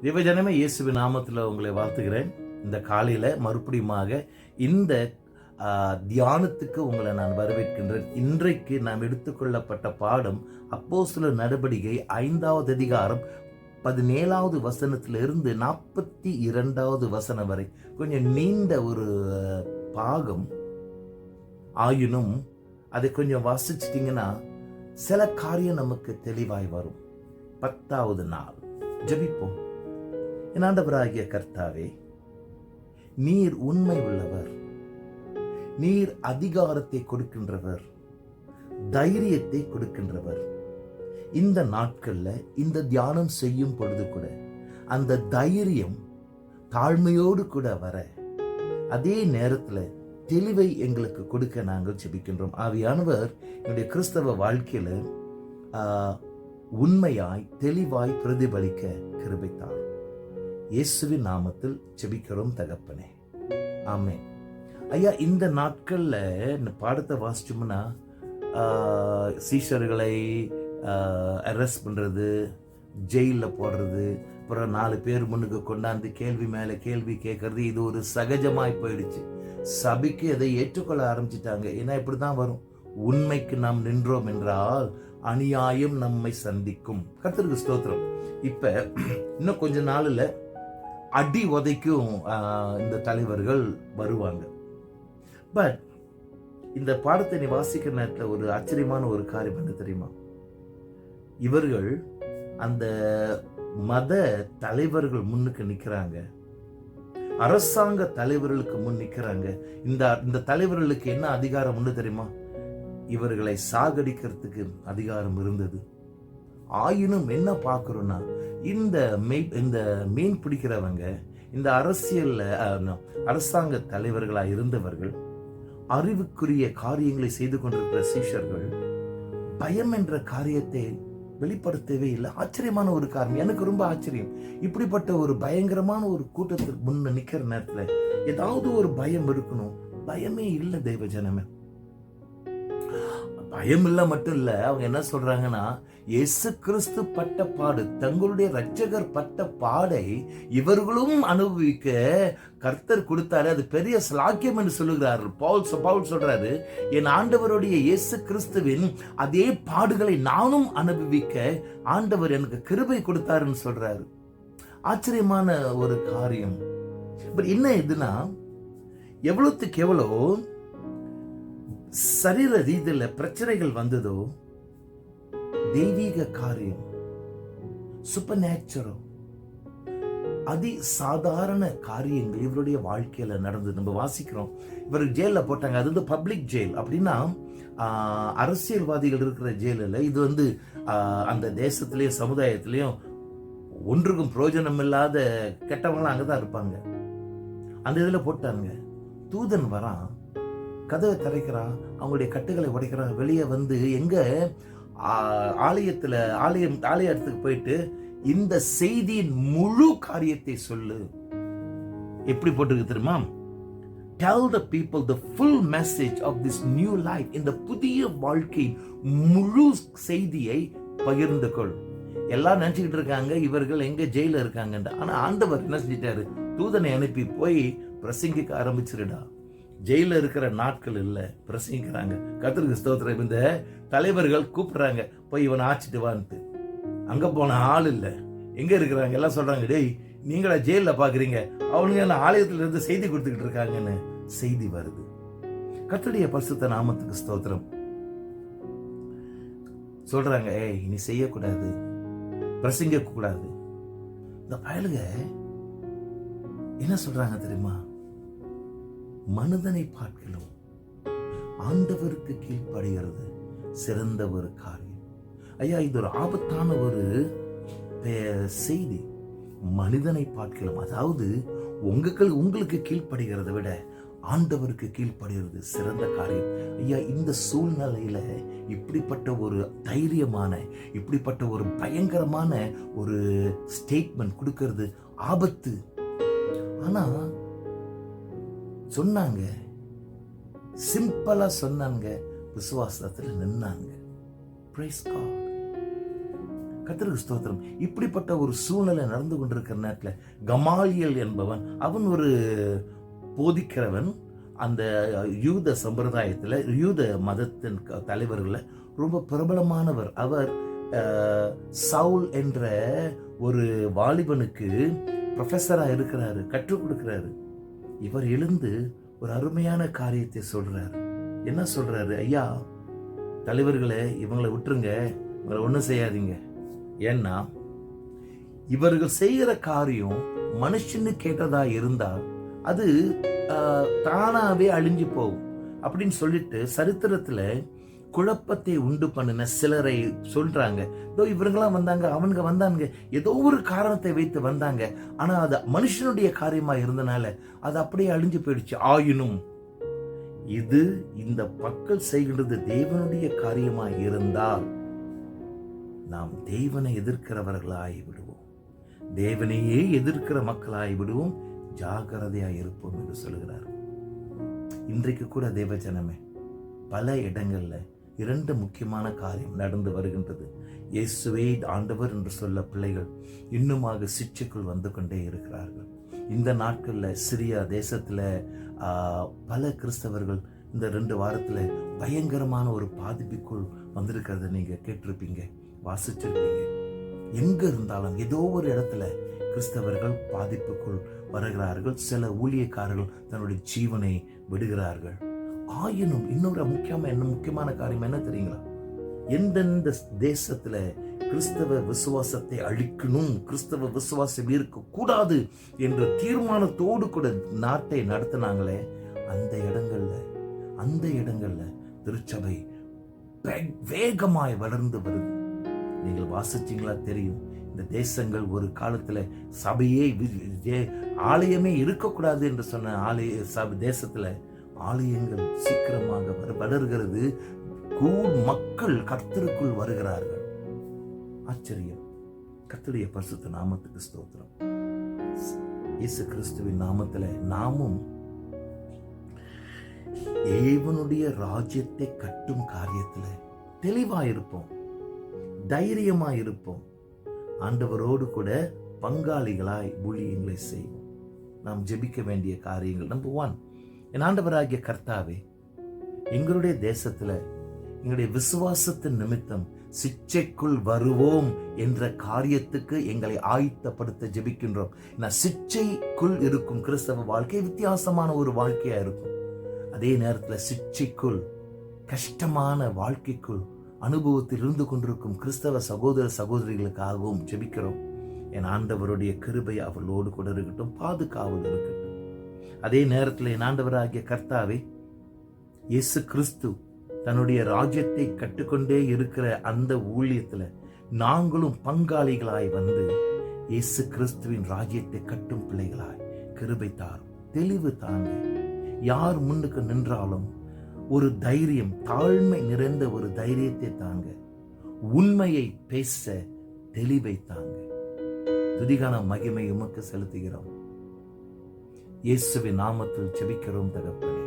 தேவஜனமே, இயேசுவின் நாமத்தில் உங்களை வாழ்த்துகிறேன். இந்த காலையில் மறுபடியுமாக இந்த தியானத்துக்கு உங்களை நான் வரவேற்கின்றேன். இன்றைக்கு நாம் எடுத்துக்கொள்ளப்பட்ட பாடம் அப்போஸ்தலர் நடபடிகை 5வது அதிகாரம் 17வது வசனத்திலிருந்து 42வது வசனம் வரை. கொஞ்சம் நீண்ட ஒரு பாகம் ஆயினும் அதை கொஞ்சம் வாசிச்சிட்டிங்கன்னா சில காரியம் நமக்கு தெளிவாய் வரும். 10வது நாள் ஜெபிப்போம். என் ஆண்டவராகிய கர்த்தாவே, நீர் உண்மை உள்ளவர், நீர் அதிகாரத்தை கொடுக்கின்றவர், தைரியத்தை கொடுக்கின்றவர். இந்த நாட்கள்ல இந்த தியானம் செய்யும் பொழுது கூட அந்த தைரியம் தாழ்மையோடு கூட வர, அதே நேரத்தில் தெளிவை எங்களுக்கு கொடுக்க நாங்கள் ஜெபிக்கின்றோம். ஆவியானவர் என்னுடைய கிறிஸ்தவ வாழ்க்கையில உண்மையாய் தெளிவாய் பிரதிபலிக்க கிருபைத்தார். இயேசுவின் நாமத்தில் ஜெபிக்கிறோம் தகப்பனே, ஆமென். ஐயா, இந்த நாட்கள்ல இந்த பாடத்தை வாசிச்சோம்னா சீஷர்களை அரெஸ்ட் பண்றது, ஜெயிலில் போடுறது, அப்புறம் 4 பேர் முன்னுக்கு கொண்டாந்து கேள்வி மேல கேள்வி கேட்கறது, இது ஒரு சகஜமாய் போயிடுச்சு. சபைக்கு அதை ஏற்றுக்கொள்ள ஆரம்பிச்சிட்டாங்க. ஏன்னா இப்படிதான் வரும். உண்மைக்கு நாம் நின்றோம் என்றால் அநியாயம் நம்மை சந்திக்கும். கர்த்தருக்கு ஸ்தோத்திரம். இப்ப இன்னும் கொஞ்ச நாள்ல அடி உதைக்கும் இந்த தலைவர்கள் வருவாங்க. பட் இந்த பாடத்தை நீ வாசிக்கிற நேரத்தில் ஒரு ஆச்சரியமான ஒரு காரியம் என்ன தெரியுமா? இவர்கள் அந்த மத தலைவர்கள் முன்னுக்கு நிற்கிறாங்க, அரசாங்க தலைவர்களுக்கு முன் நிற்கிறாங்க. இந்த தலைவர்களுக்கு என்ன அதிகாரம் உண்டு தெரியுமா? இவர்களை சாகடிக்கிறதுக்கு அதிகாரம் இருந்தது. ஆயினும் என்ன பார்க்கிறோம்னா, இந்த மீன் பிடிக்கிறவங்க, இந்த அரசாங்க தலைவர்களா இருந்தவர்கள், அறிவுக்குரிய காரியங்களை செய்து கொண்டிருக்கிற சீஷர்கள் பயம் என்ற காரியத்தை வெளிப்படுத்தவே இல்லை. ஆச்சரியமான ஒரு காரணம், எனக்கு ரொம்ப ஆச்சரியம். இப்படிப்பட்ட ஒரு பயங்கரமான ஒரு கூட்டத்திற்கு முன்ன நிக்கிற நேரத்துல ஏதாவது ஒரு பயம் இருக்கணும். பயமே இல்லை தெய்வ ஜனமே. பயம் இல்லை மட்டும் இல்ல, அவங்க என்ன சொல்றாங்கன்னா, இயேசு கிறிஸ்து பட்ட பாடு, தங்களுடைய இரட்சகர் பட்ட பாடை இவர்களும் அனுபவிக்க கர்த்தர் கொடுத்தாரு. அது பெரிய ஸ்லாக்கியம் என்று சொல்லுகிறார். பவுல் சொல்றாரு, என் ஆண்டவருடைய இயேசு கிறிஸ்துவின் அதே பாடுகளை நானும் அனுபவிக்க ஆண்டவர் எனக்கு கிருபை கொடுத்தாருன்னு சொல்றாரு. ஆச்சரியமான ஒரு காரியம். பட் என்ன இதுனா, எவ்வளவுக்கு எவ்வளோ சரீர ரீதியில பிரச்சனைகள் வந்ததோ, தெய்வீக காரியம், சூப்பர் நேச்சுரல், சாதாரண காரியங்கள் இவருடைய வாழ்க்கையில நடந்தது. நம்ம வாசிக்கிறோம். இவர் ஜெயில போட்டாங்க. அது பப்ளிக் ஜெயில். அப்படின்னா அரசியல்வாதிகள் இருக்கிற ஜெயில் இல்லை. இது அந்த தேசத்திலையும் சமுதாயத்திலையும் ஒன்றுக்கும் பிரயோஜனம் இல்லாத கெட்டவங்களாம் அங்கதான் இருப்பாங்க. அந்த இதுல போட்டாங்க. தூதன் வரான், கதவை திறக்கிறான், அவங்களுடைய கட்டுகளை உடைக்கிறான். வெளியே வந்து எங்க ஆலயத்துக்கு போயிட்டு இந்த செய்தியின் முழு காரியத்தை சொல்லு. எப்படி போட்டிருக்கு தெரியுமா? Tell the people the full message of this new life. இந்த புதிய வாழ்க்கை முழு செய்தியை பகிர்ந்து கொள். எல்லாம் நினைச்சுக்கிட்டு இருக்காங்க இவர்கள் எங்க ஜெயில இருக்காங்க. ஆனா ஆண்டவர் என்ன செஞ்சிட்டாரு? தூதனை அனுப்பி போய் பிரசங்கிக்க ஆரம்பிச்சிருடா. ஜெயில இருக்கிற நாட்கள் இல்லை, பிரசங்கிக்கிறாங்க. கர்த்தருக்கு ஸ்தோத்திரம். இந்த தலைவர்கள் கூப்பிடுறாங்க, போய் இவனை ஆச்சிட்டு வான்ட்டு. அங்க போன ஆள் இல்லை, எங்க இருக்கிறாங்க? எல்லாம் சொல்றாங்க, டேய் நீங்களா ஜெயில பாக்குறீங்க, அவனுங்க ஆலயத்துல இருந்து செய்தி கொடுத்துக்கிட்டு இருக்காங்கன்னு செய்தி வருது. கர்த்தருடைய பரிசுத்த நாமத்துக்கு ஸ்தோத்திரம். சொல்றாங்க, ஏய் நீ செய்யக்கூடாது, பிரசங்க கூடாது. இந்த பயலுக என்ன சொல்றாங்க தெரியுமா? மனிதனை பார்க்கலாம் ஆண்டவருக்கு கீழ்ப்படுகிறது சிறந்த ஒரு காரியம். ஐயா, இது ஒரு ஆபத்தான ஒரு செய்தி. மனிதனை பார்க்கலாம், அதாவது உங்களுக்கு கீழ்ப்படுகிறத விட ஆண்டவருக்கு கீழ்ப்படுகிறது சிறந்த காரியம். ஐயா, இந்த சூழ்நிலையில இப்படிப்பட்ட ஒரு தைரியமான, இப்படிப்பட்ட ஒரு பயங்கரமான ஒரு ஸ்டேட்மெண்ட் கொடுக்கிறது ஆபத்து. ஆனா சொன்னாங்க, சிம்பிளா சொன்னாங்க, விசுவாசத்துல நின்னாங்க. Praise God. கர்த்தருக்கு ஸ்தோத்திரம். இப்படிப்பட்ட ஒரு சூழ்நிலை நடந்து கொண்டிருக்கிற நேரத்தில் கமாலியல் என்பவன், அவன் ஒரு போதிக்கிறவன். அந்த யூத சம்பிரதாயத்தில், யூத மதத்தின் தலைவர்களில் ரொம்ப பிரபலமானவர். அவர் சவுல் என்ற ஒரு வாலிபனுக்கு ப்ரொஃபஸரா இருக்கிறாரு, கற்றுக் கொடுக்கிறாரு. இவர் எழுந்து ஒரு அருமையான காரியத்தை சொல்றாரு. என்ன சொல்றாரு? ஐயா தலைவர்களே, இவங்களை விட்டுருங்க, இவங்களை ஒன்றும் செய்யாதீங்க. ஏன்னா இவர்கள் செய்கிற காரியம் மனுஷன்னு கேட்டதா இருந்தால் அது தானாவே அழிஞ்சு போகும் அப்படின்னு சொல்லிட்டு சரித்திரத்துல குழப்பத்தை உண்டு பண்ணின சிலரை சொல்றாங்க. இதோ இவங்கெல்லாம் வந்தாங்க, அவங்க வந்தாங்க, ஏதோ ஒரு காரணத்தை வைத்து வந்தாங்க. ஆனா அது மனுஷனுடைய காரியமா இருந்தனால அது அப்படியே அழிஞ்சு போயிடுச்சு. ஆயினும் இது இந்த மக்கள் செய்கின்றது தேவனுடைய காரியமா இருந்தால் நாம் தேவனை எதிர்க்கிறவர்களாய் விடுவோம், தேவனையே எதிர்க்கிற மக்களாய் விடுவோம், ஜாகிரதையாய் இருப்போம் என்று சொல்கிறார். இன்றைக்கு கூட தேவ ஜனமே, பல இடங்கள்ல 2 முக்கியமான காரியம் நடந்து வருகின்றது. இயேசுவே ஆண்டவர் என்று சொல்ல பிள்ளைகள் இன்னுமாக சிட்சைக்குள் வந்து கொண்டே இருக்கிறார்கள். இந்த நாட்கள்ல சிரியா தேசத்துல பல கிறிஸ்தவர்கள் இந்த 2 வாரத்துல பயங்கரமான ஒரு பாதிப்புக்குள் வந்திருக்கிறத நீங்க கேட்டிருப்பீங்க, வாசிச்சிருப்பீங்க. எங்க இருந்தாலும் ஏதோ ஒரு இடத்துல கிறிஸ்தவர்கள் பாதிப்புக்குள் வருகிறார்கள். சில ஊழியக்காரர்கள் தன்னுடைய ஜீவனை விடுகிறார்கள். ஆயினும் இன்னொரு முக்கியமான காரியம் என்ன தெரியுங்களா? எந்தெந்த தேசத்துல கிறிஸ்தவ விசுவாசத்தை அழிக்கணும், கிறிஸ்தவ விசுவாசம் இருக்க கூடாது என்ற தீர்மானத்தோடு கூட நாட்டை நடத்தினாங்களே, அந்த இடங்கள்ல திருச்சபை வேகமாய் வளர்ந்து வருது. நீங்கள் வாசிச்சீங்களா தெரியும். இந்த தேசங்கள் ஒரு காலத்துல சபையே ஆலயமே இருக்கக்கூடாது என்று சொன்ன தேசத்துல ஆலயங்கள் சீக்கிரமாக வளர்கிறது. மக்கள் கர்த்தருக்குள் வருகிறார்கள். ஆச்சரியம். கர்த்தருடைய பரிசுத்த நாமத்துக்கு ஸ்தோத்திரம். இயேசு கிறிஸ்துவின் நாமத்துல நாமும் தேவனுடைய ராஜ்யத்தை கட்டும் காரியத்துல தெளிவாயிருப்போம், தைரியமாயிருப்போம். ஆண்டவரோடு கூட பங்காளிகளாய் ஊழியங்களை செய்வோம். நாம் ஜெபிக்க வேண்டிய காரியங்கள். நம்பர் 1, என் ஆண்டவராகிய கர்த்தாவே, எங்களுடைய தேசத்துல எங்களுடைய விசுவாசத்தின் நிமித்தம் சிச்சைக்குள் வருவோம் என்ற காரியத்துக்கு எங்களை ஆயத்தப்படுத்த ஜெபிக்கின்றோம். சிச்சைக்குள் இருக்கும் கிறிஸ்தவ வாழ்க்கை வித்தியாசமான ஒரு வாழ்க்கையா இருக்கும். அதே நேரத்துல சிச்சைக்குள், கஷ்டமான வாழ்க்கைக்குள் அனுபவத்தில் இருந்து கொண்டிருக்கும் கிறிஸ்தவ சகோதர சகோதரிகளுக்காகவும் ஜெபிக்கிறோம். என் ஆண்டவருடைய கிருபை அவர்களோடு கூட இருக்கட்டும், பாதுகாவல் இருக்கட்டும். அதே நேரத்தில் என் ஆண்டவராகிய கர்த்தாவே, இயேசு கிறிஸ்து தன்னுடைய ராஜ்யத்தை கட்டுக்கொண்டே இருக்கிற அந்த ஊழியத்துல நாங்களும் பங்காளிகளாய் வந்து இயேசு கிறிஸ்துவின் ராஜ்யத்தை கட்டும் பிள்ளைகளாய் கிருபை தாரும், தெளிவு தாங்க. யார் முன்னுக்கு நின்றாலும் ஒரு தைரியம், தாழ்மை நிறைந்த ஒரு தைரியத்தை தாங்க. உண்மையை பேச தெளிவை தாங்க. துதிகான மகிமை உமக்கு செலுத்துகிறோம். இயேசுவின் நாமத்தில் ஜெபிக்கிறோம் தகப்பனே.